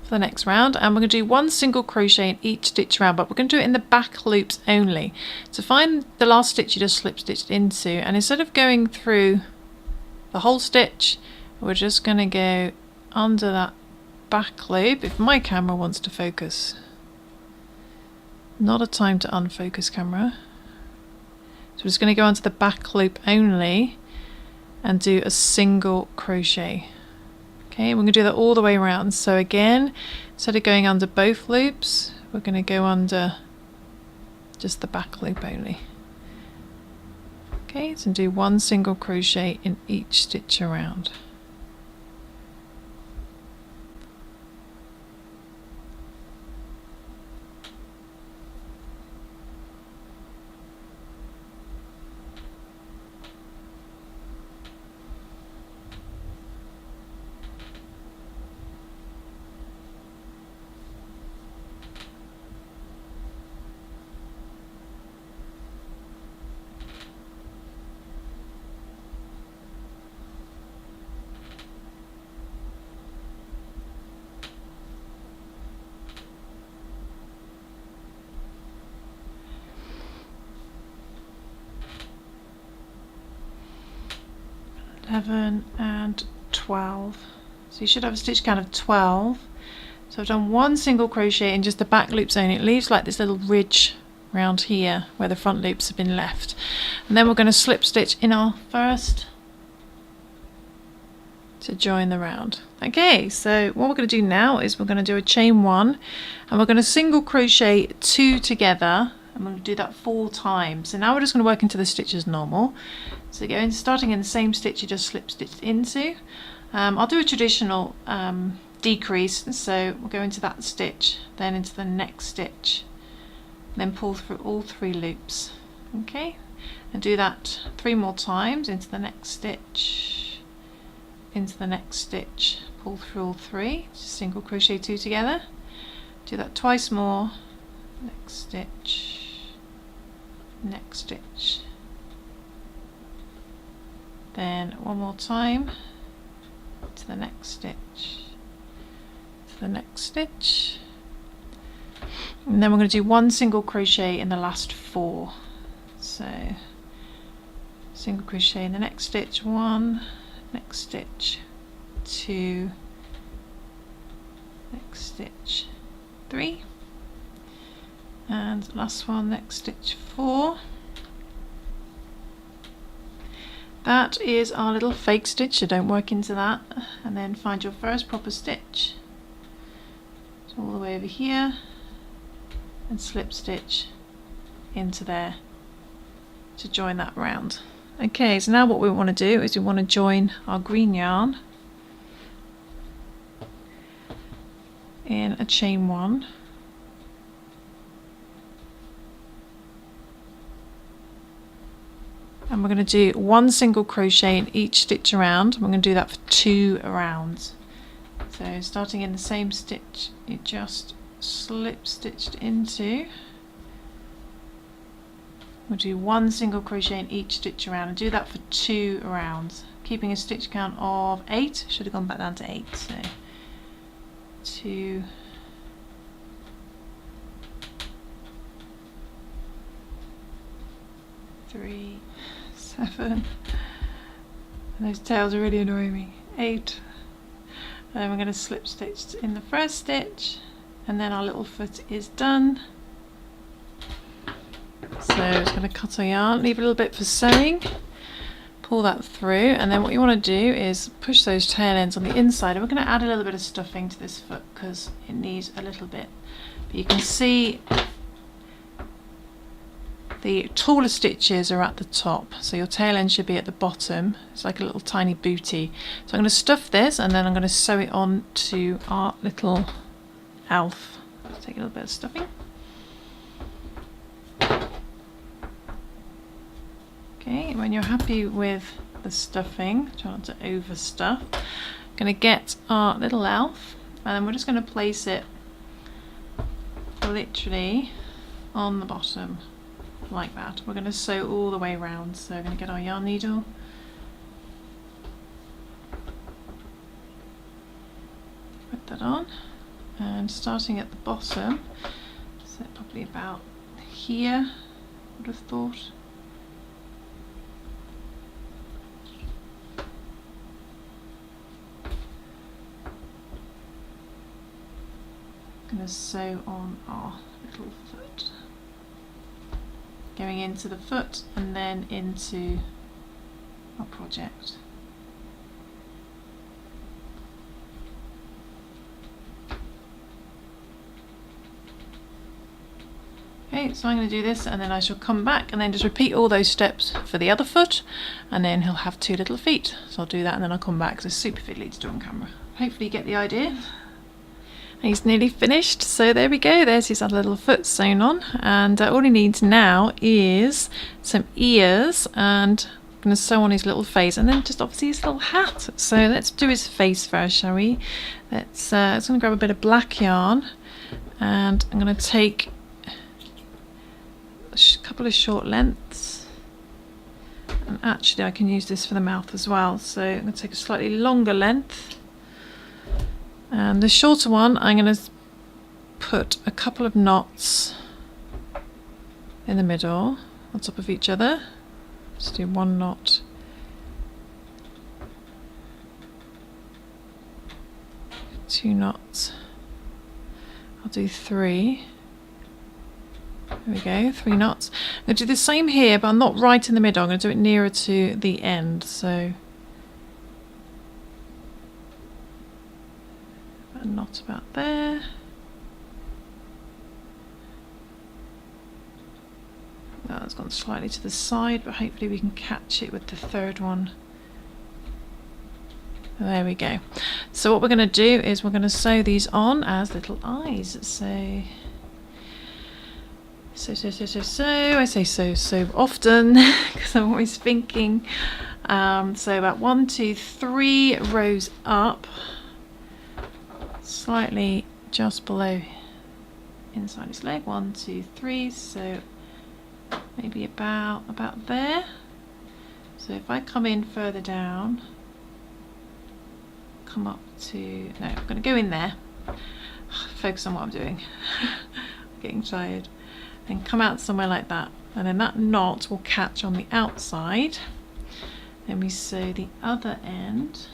for the next round, and we're going to do 1 single crochet in each stitch round, but we're going to do it in the back loops only. So find the last stitch you just slip stitched into, and instead of going through the whole stitch, we're just going to go under that back loop. If my camera wants to focus, not a time to unfocus camera. So we're just going to go onto the back loop only and do a single crochet. Okay, we're going to do that all the way around. So again, instead of going under both loops, we're going to go under just the back loop only. Okay, so do 1 single crochet in each stitch around. And 12. So you should have a stitch count of 12. So I've done 1 single crochet in just the back loops only. It leaves like this little ridge around here where the front loops have been left. And then we're going to slip stitch in our first to join the round. Okay, so what we're going to do now is we're going to do a chain 1, and we're going to single crochet 2 together. I'm going to do that 4 times. So now we're just going to work into the stitch as normal. So go in, starting in the same stitch you just slip stitched into. I'll do a traditional decrease, so we'll go into that stitch, then into the next stitch, then pull through all 3 loops. Okay, and do that 3 more times, into the next stitch, into the next stitch, pull through all 3, single crochet 2 together. Do that twice more, next stitch, next stitch, then 1 more time, to the next stitch, to the next stitch, and then we're going to do 1 single crochet in the last 4. So single crochet in the next stitch, 1, next stitch, 2, next stitch, 3, and last one, next stitch, 4. That is our little fake stitch, so don't work into that, and then find your first proper stitch. So all the way over here, and slip stitch into there to join that round. Okay, so now what we want to do is we want to join our green yarn in a chain 1. And we're going to do 1 single crochet in each stitch around. We're going to do that for 2 rounds. So starting in the same stitch you just slip stitched into, we'll do 1 single crochet in each stitch around, and do that for 2 rounds, keeping a stitch count of 8. Should have gone back down to 8. So 2, 3, 7. And those tails are really annoying me. 8. And then we're going to slip stitch in the first stitch, and then our little foot is done. So it's going to cut our yarn, leave a little bit for sewing, pull that through, and then what you want to do is push those tail ends on the inside, and we're going to add a little bit of stuffing to this foot because it needs a little bit. But you can see the taller stitches are at the top, so your tail end should be at the bottom. It's like a little tiny booty. So I'm going to stuff this, and then I'm going to sew it on to our little elf. Let's take a little bit of stuffing. Okay, when you're happy with the stuffing, try not to overstuff. I'm going to get our little elf, and then we're just going to place it literally on the bottom. Like that. We're going to sew all the way around, so we're going to get our yarn needle, put that on, and starting at the bottom, so probably about here, I would have thought. Going to sew on our little foot, going into the foot and then into our project. Okay, so I'm going to do this, and then I shall come back and then just repeat all those steps for the other foot, and then he'll have 2 little feet. So I'll do that and then I'll come back because it's super fiddly to do on camera. Hopefully you get the idea. He's nearly finished, so there we go, there's his other little foot sewn on, and all he needs now is some ears, and I'm going to sew on his little face, and then just obviously his little hat. So let's do his face first, shall we? Let's going to grab a bit of black yarn, and I'm going to take a couple of short lengths, and actually I can use this for the mouth as well, so I'm going to take a slightly longer length. And the shorter one, I'm going to put a couple of knots in the middle on top of each other. Just do 1 knot, 2 knots, I'll do 3. There we go, 3 knots. I'm going to do the same here, but I'm not right in the middle. I'm going to do it nearer to the end. So a knot about there. That's gone slightly to the side, but hopefully we can catch it with the 3rd one. There we go. So what we're going to do is we're going to sew these on as little eyes. So I say so often because I'm always thinking. So about 1, 2, 3 rows up, slightly just below inside his leg. 1, 2, 3. So maybe about there. So if I come in further down, come up to, no, I'm going to go in there, focus on what I'm doing. I'm getting tired. And come out somewhere like that, and then that knot will catch on the outside. Then we sew the other end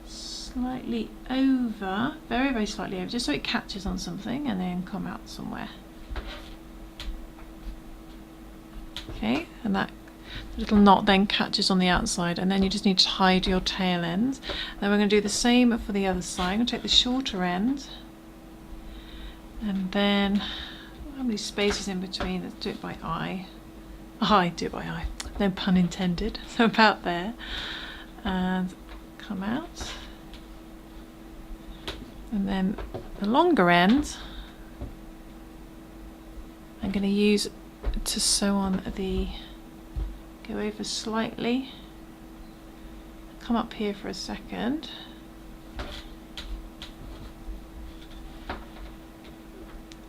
slightly over, very, very slightly over, just so it catches on something, and then come out somewhere. Okay, and that little knot then catches on the outside, and then you just need to hide your tail ends. Then we're going to do the same for the other side. I'm going to take the shorter end, and then how many spaces in between? Let's do it by eye. Do it by eye. No pun intended. So about there, and come out, and then the longer end I'm going to use to sew on the, go over slightly, come up here for a second,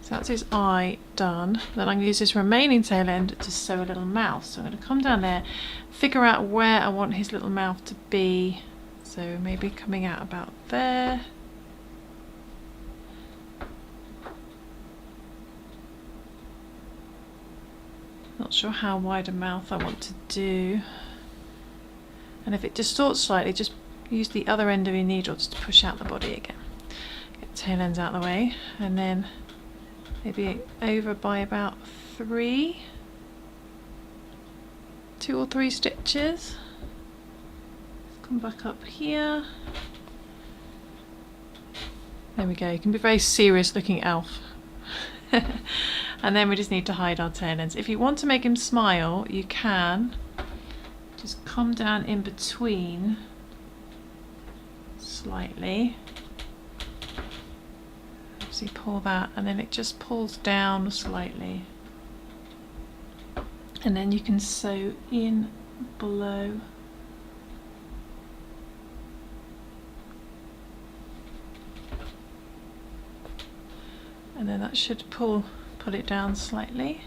so that's his eye done. Then I'm going to use this remaining tail end to sew a little mouth. So I'm going to come down there, figure out where I want his little mouth to be, so maybe coming out about there. Not sure how wide a mouth I want to do. And if it distorts slightly, just use the other end of your needle just to push out the body again. Get the tail ends out of the way, and then maybe over by about 2 or 3 stitches. Come back up here. There we go. You can be a very serious looking elf. And then we just need to hide our tail ends. If you want to make him smile, you can just come down in between slightly. Obviously pull that, and then it just pulls down slightly. And then you can sew in below. And then that should pull it down slightly.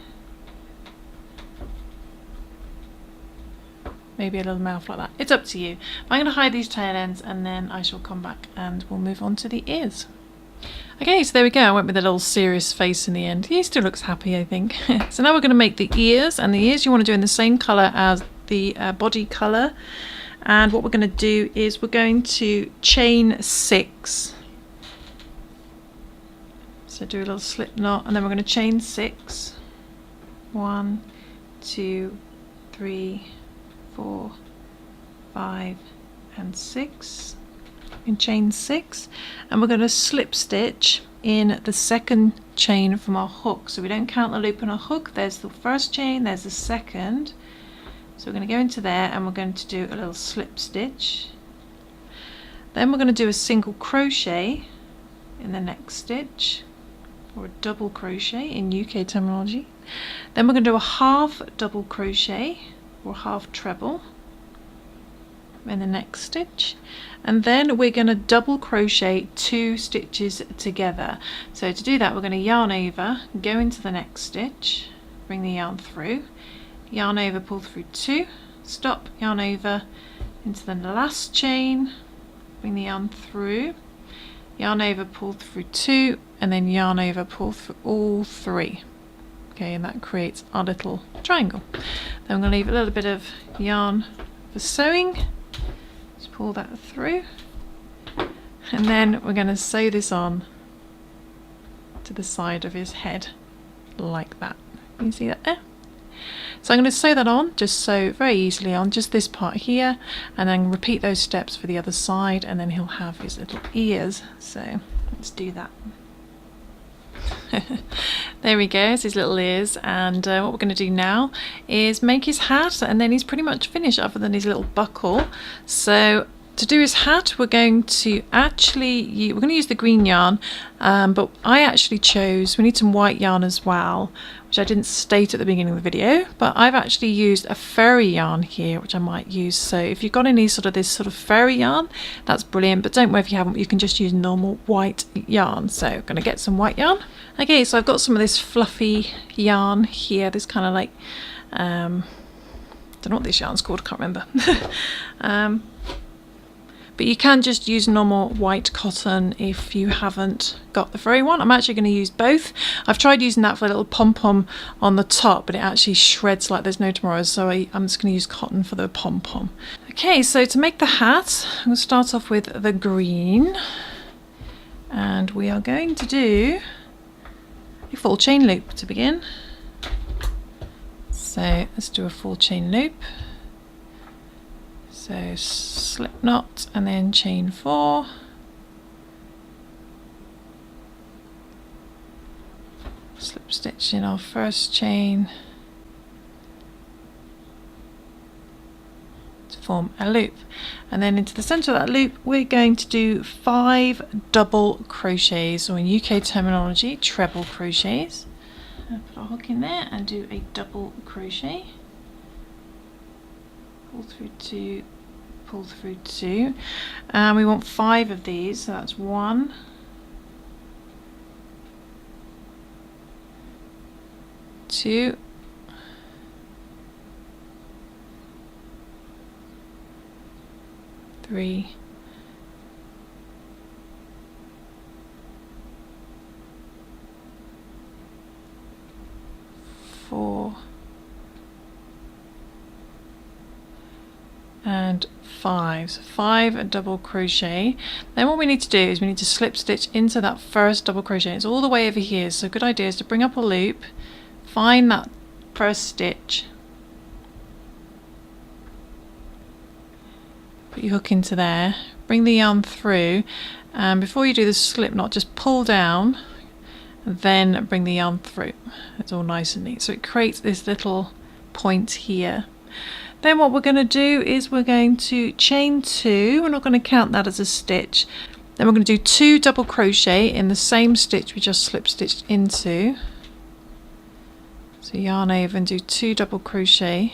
Maybe a little mouth like that. It's up to you. I'm going to hide these tail ends, and then I shall come back and we'll move on to the ears. Okay, so there we go. I went with a little serious face in the end. He still looks happy, I think. So now we're going to make the ears, and the ears you want to do in the same colour as the body colour. And what we're going to do is we're going to chain 6. So do a little slip knot, and then we're going to chain 6. 1, 2, 3, 4, 5, and 6. And chain 6, and we're going to slip stitch in the second chain from our hook. So we don't count the loop in our hook. There's the first chain, there's the second. So we're going to go into there, and we're going to do a little slip stitch. Then we're going to do a single crochet in the next stitch, or a double crochet in UK terminology. Then we're going to do a half double crochet or half treble in the next stitch, and then we're going to double crochet 2 stitches together. So to do that, we're going to yarn over, go into the next stitch, bring the yarn through, yarn over, pull through 2, stop, yarn over into the last chain, bring the yarn through, yarn over, pull through 2, and then yarn over, pull through all 3. Okay, and that creates our little triangle. Then I'm going to leave a little bit of yarn for sewing. Just pull that through, and then we're going to sew this on to the side of his head like that. You can see that there. So I'm going to sew that on, just sew very easily on just this part here, and then repeat those steps for the other side, and then he'll have his little ears. So let's do that. There he goes, his little ears. And what we're going to do now is make his hat, and then he's pretty much finished other than his little buckle. So to do his hat, we're going to use the green yarn, but I actually chose, we need some white yarn as well, which I didn't state at the beginning of the video, but I've actually used a fairy yarn here, which I might use. So if you've got any this sort of fairy yarn, that's brilliant, but don't worry if you haven't, you can just use normal white yarn. So I'm going to get some white yarn. Okay, so I've got some of this fluffy yarn here, this kind of like, don't know what this yarn's called, I can't remember. But you can just use normal white cotton if you haven't got the furry one. I'm actually going to use both. I've tried using that for a little pom-pom on the top, but it actually shreds like there's no tomorrow, so I'm just going to use cotton for the pom-pom. Okay, so to make the hat, I'm going to start off with the green, and we are going to do a full chain loop to begin. So let's do a full chain loop. So slip knot and then chain 4, slip stitch in our first chain to form a loop, and then into the center of that loop we're going to do 5 double crochets, or in UK terminology treble crochets. I'll put a hook in there and do a double crochet, pull through 2, pull through 2, and we want 5 of these, so that's 1, 2, 3, 4, and 5. So 5 double crochet. Then what we need to do is we need to slip stitch into that first double crochet. It's all the way over here, so a good idea is to bring up a loop, find that first stitch, put your hook into there, bring the yarn through, and before you do the slip knot, just pull down, then bring the yarn through. It's all nice and neat. So it creates this little point here. Then what we're going to do is we're going to chain 2. We're not going to count that as a stitch. Then we're going to do 2 double crochet in the same stitch we just slip stitched into. So yarn over and do 2 double crochet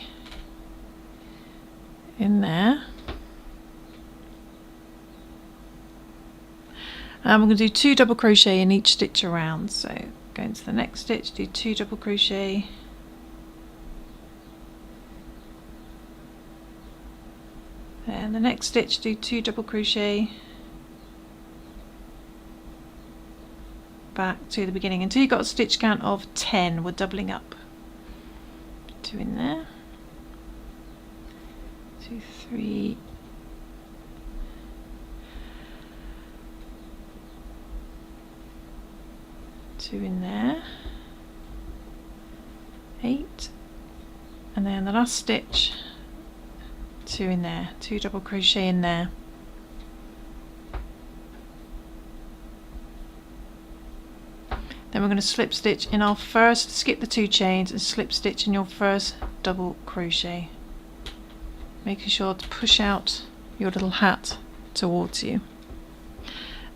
in there. And we're going to do 2 double crochet in each stitch around. So go into the next stitch, do 2 double crochet. And the next stitch, do 2 double crochet back to the beginning until you've got a stitch count of 10. We're doubling up. 2 in there, 2, 3, 2 in there, 8, and then the last stitch, 2 in there, 2 double crochet in there. Then we're going to slip stitch in our first, skip the 2 chains and slip stitch in your first double crochet, making sure to push out your little hat towards you.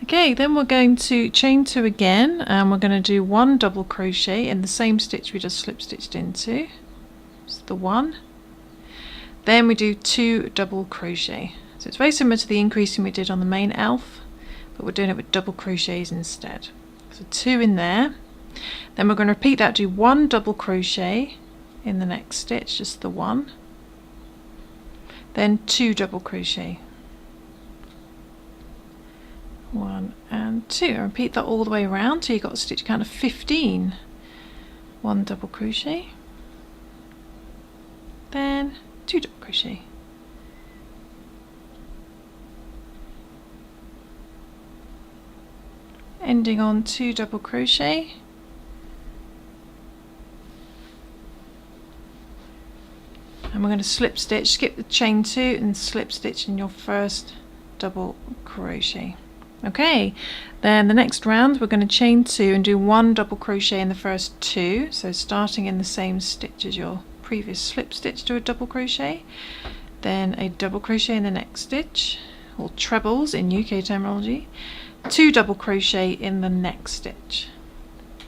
Okay, then we're going to chain 2 again, and we're going to do 1 double crochet in the same stitch we just slip stitched into. It's the 1. Then we do 2 double crochet. So it's very similar to the increasing we did on the main elf, but we're doing it with double crochets instead. So 2 in there. Then we're going to repeat that, do 1 double crochet in the next stitch, just the 1. Then 2 double crochet. 1 and 2. And repeat that all the way around till you've got a stitch count of 15. 1 double crochet. Then 2 double crochet. Ending on 2 double crochet. And we're going to slip stitch, skip the chain 2 and slip stitch in your first double crochet. Okay, then the next round we're going to chain 2 and do 1 double crochet in the first 2, so starting in the same stitch as your previous slip stitch, do a double crochet, then a double crochet in the next stitch, or trebles in UK terminology, 2 double crochet in the next stitch,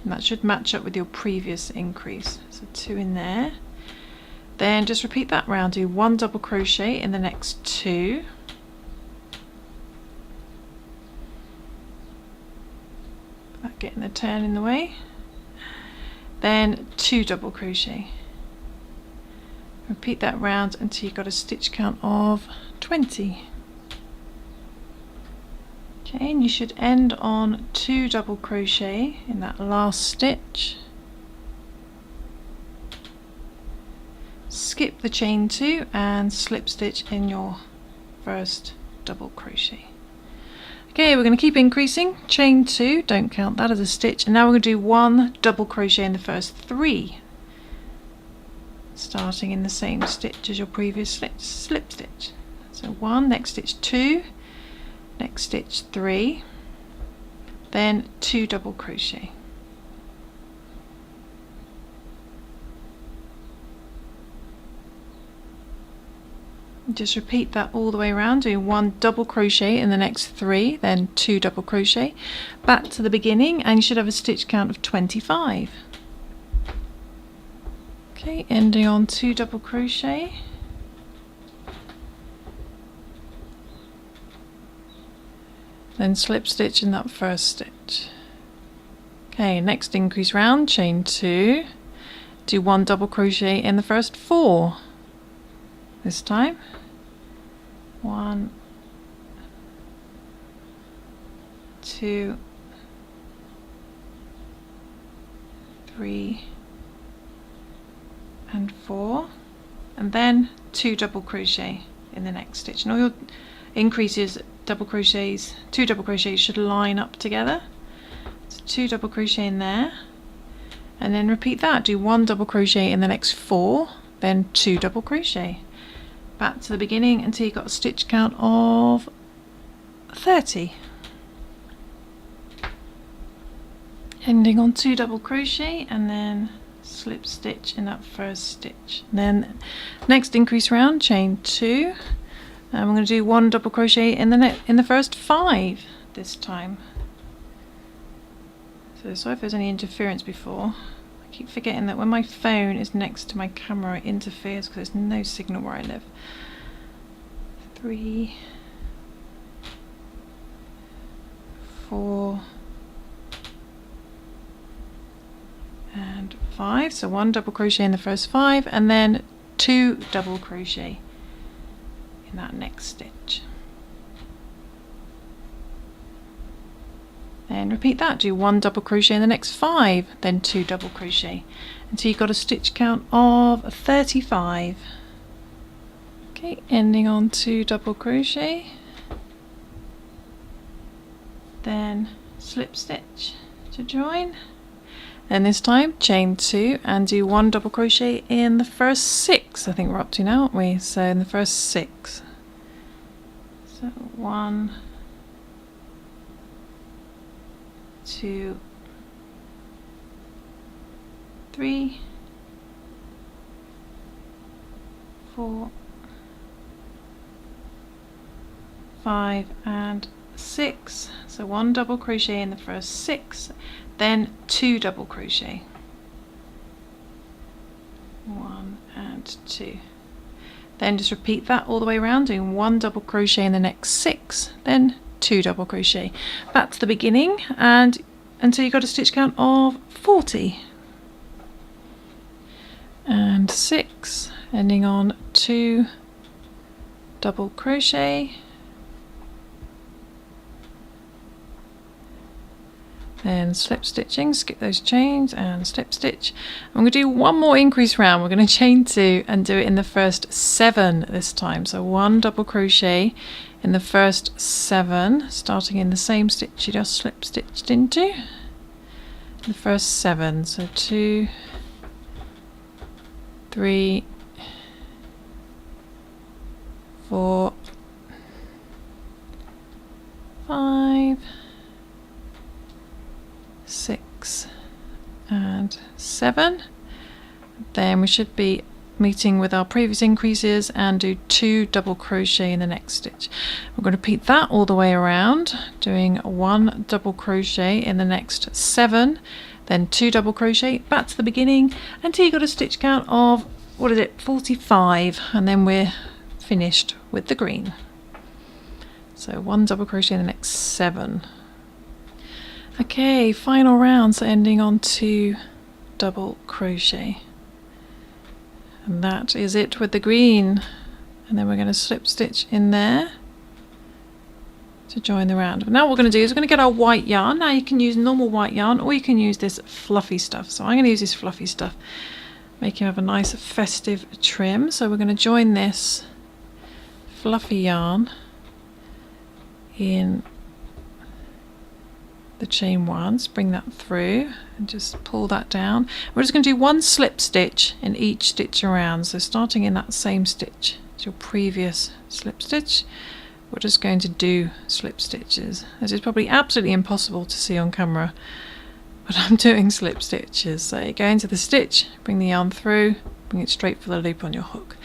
and that should match up with your previous increase. So 2 in there, then just repeat that round, do 1 double crochet in the next 2, that getting the turn in the way, then 2 double crochet. Repeat that round until you've got a stitch count of 20. Okay, and you should end on 2 double crochet in that last stitch. Skip the chain 2 and slip stitch in your first double crochet. Okay, we're going to keep increasing. Chain 2, don't count that as a stitch, and now we're going to do 1 double crochet in the first 3. Starting in the same stitch as your previous slip stitch. So 1, next stitch 2, next stitch 3, then 2 double crochet. Just repeat that all the way around, doing 1 double crochet in the next 3, then 2 double crochet, back to the beginning, and you should have a stitch count of 25. Okay, ending on 2 double crochet. Then slip stitch in that first stitch. Okay, next increase round, chain 2, do 1 double crochet in the first 4. This time, 1, 2, 3, and 4, and then 2 double crochet. in the next stitch, and all your increases, double crochets, 2 double crochets should line up together. So 2 double crochet in there, and then repeat that. Do 1 double crochet in the next 4, then 2 double crochet. Back to the beginning until you've got a stitch count of 30. Ending on 2 double crochet and then slip stitch in that first stitch. Then next increase round, chain 2, and we're going to do 1 double crochet in the first 5 this time. So sorry if there's any interference before. I keep forgetting that when my phone is next to my camera it interferes because there's no signal where I live. 3, 4 and 5. So 1 double crochet in the first 5 and then 2 double crochet in that next stitch. Then repeat that. Do 1 double crochet in the next 5, then 2 double crochet until you've got a stitch count of 35. Okay, ending on 2 double crochet, then slip stitch to join, and this time chain 2 and do 1 double crochet in the first 6. I think we're up to now, aren't we? So in the first 6. So 1, 2, 3, 4, 5 and 6. So 1 double crochet in the first 6, then 2 double crochet. 1 and 2. Then just repeat that all the way around, doing 1 double crochet in the next 6, then 2 double crochet. Back to the beginning and until you've got a stitch count of 40. And 6, ending on 2 double crochet, then slip stitching, skip those chains and slip stitch. I'm going to do one more increase round. We're going to chain 2 and do it in the first 7 this time. So 1 double crochet in the first 7, starting in the same stitch you just slip stitched into, the first 7. So 2, 3, 4, 5, 6 and 7. Then we should be meeting with our previous increases and do 2 double crochet in the next stitch. We're going to repeat that all the way around, doing 1 double crochet in the next 7, then 2 double crochet, back to the beginning until you got a stitch count of, what is it, 45, and then we're finished with the green. So 1 double crochet in the next 7. Okay, final round, so ending on 2 double crochet. And that is it with the green. And then we're going to slip stitch in there to join the round. Now what we're going to do is we're going to get our white yarn. Now you can use normal white yarn or you can use this fluffy stuff. So I'm going to use this fluffy stuff, make you have a nice festive trim. So we're going to join this fluffy yarn in the chain 1, bring that through and just pull that down. We're just going to do 1 slip stitch in each stitch around, so starting in that same stitch as your previous slip stitch, we're just going to do slip stitches. This is probably absolutely impossible to see on camera, but I'm doing slip stitches. So you go into the stitch, bring the yarn through, bring it straight for the loop on your hook,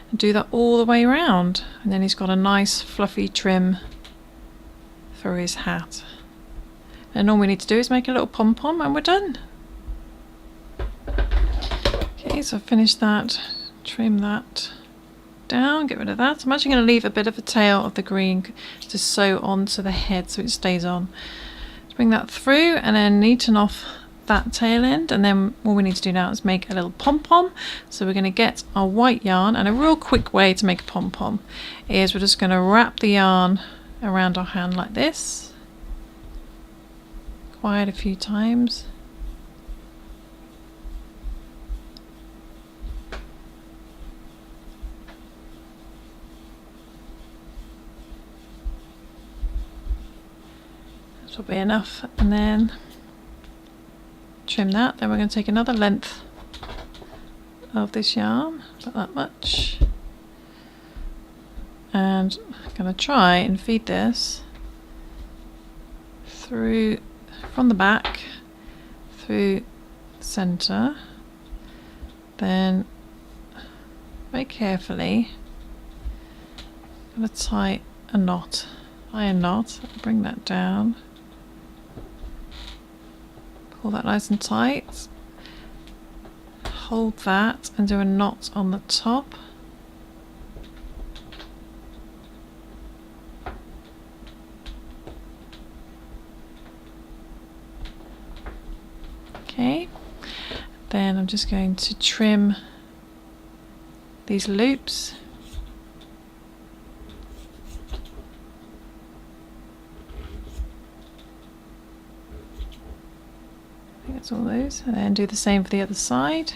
and do that all the way around, and then he's got a nice fluffy trim for his hat. And all we need to do is make a little pom-pom and we're done. Okay, so I've finished that, trim that down, get rid of that. I'm actually going to leave a bit of a tail of the green to sew onto the head so it stays on. Let's bring that through and then neaten off that tail end, and then all we need to do now is make a little pom-pom. So we're going to get our white yarn, and a real quick way to make a pom-pom is we're just going to wrap the yarn around our hand like this, quite a few times, That's probably enough, and then trim that. Then we're going to take another length of this yarn, about that much, and I'm going to try and feed this through from the back through the centre, then very carefully I'm going to tie a knot, iron knot, bring that down, pull that nice and tight, hold that and do a knot on the top. Okay, then I'm just going to trim these loops. I think that's all those, and then do the same for the other side.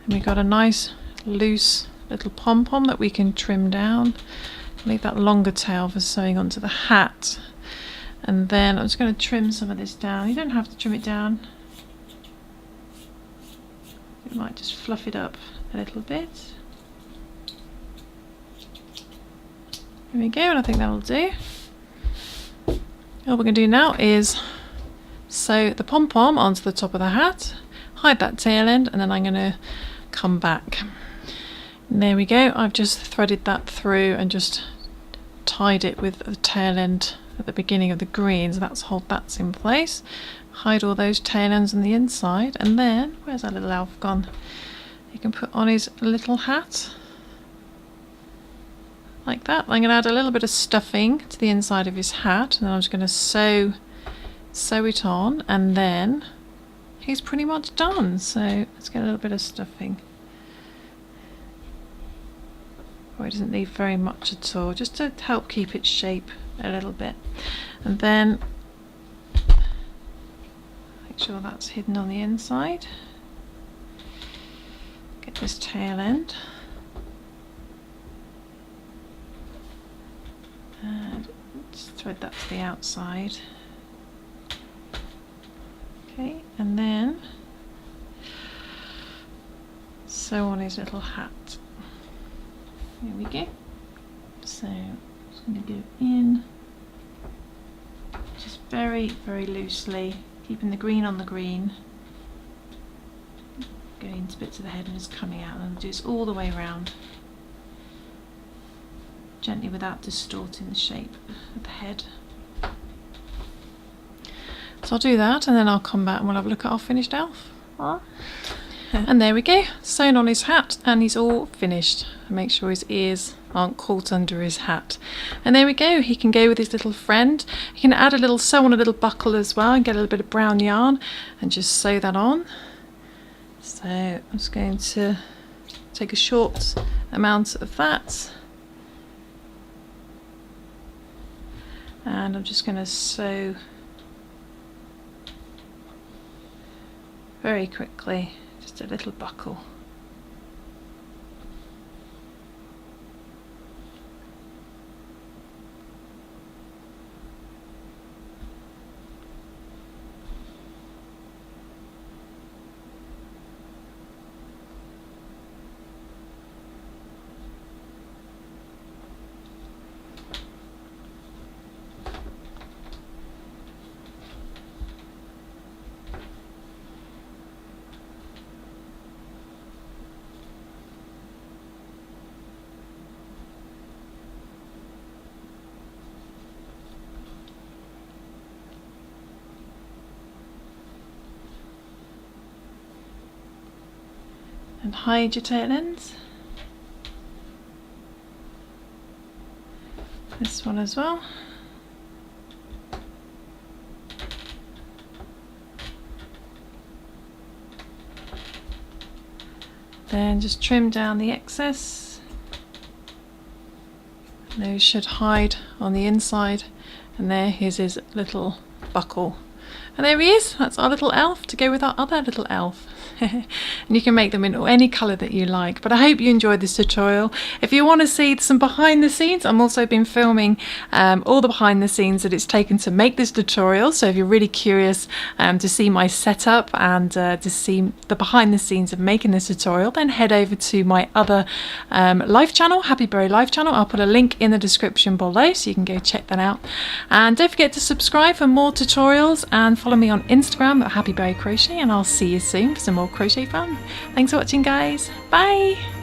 And we've got a nice loose little pom-pom that we can trim down. Leave that longer tail for sewing onto the hat. And then I'm just going to trim some of this down. You don't have to trim it down. You might just fluff it up a little bit. There we go, and I think that'll do. All we're going to do now is sew the pom-pom onto the top of the hat, hide that tail end, and then I'm going to come back. And there we go, I've just threaded that through and just tied it with the tail end at the beginning of the green, so that's in place. Hide all those tail ends on the inside, and then where's our little elf gone? You can put on his little hat like that. I'm going to add a little bit of stuffing to the inside of his hat, and then I'm just going to sew it on, and then he's pretty much done. So let's get a little bit of stuffing. Oh, it doesn't leave very much at all, just to help keep its shape a little bit. And then make sure that's hidden on the inside. Get this tail end. And just thread that to the outside. Okay, and then sew on his little hat. There we go. So I'm just going to go in, just very, very loosely, keeping the green on the green, going into bits of the head and just coming out, and I'll do this all the way around, gently without distorting the shape of the head. So I'll do that, and then I'll come back and we'll have a look at our finished elf. And there we go, sewn on his hat, and he's all finished. Make sure his ears aren't caught under his hat. And there we go, he can go with his little friend. You can add a little, sew on a little buckle as well, and get a little bit of brown yarn and just sew that on. So I'm just going to take a short amount of that, and I'm just going to sew very quickly, just a little buckle. And hide your tail ends. This one as well. Then just trim down the excess. Those should hide on the inside, and there is his little buckle. And there he is, that's our little elf to go with our other little elf. and you can make them in any colour that you like. But I hope you enjoyed this tutorial. If you want to see some behind the scenes, I've also been filming all the behind the scenes that it's taken to make this tutorial. So if you're really curious to see my setup and to see the behind the scenes of making this tutorial, then head over to my other live channel, Happy Berry Live channel. I'll put a link in the description below so you can go check that out. And don't forget to subscribe for more tutorials and follow me on Instagram at Happy Berry Crochet, and I'll see you soon for some more crochet fun. Thanks for watching, guys. Bye.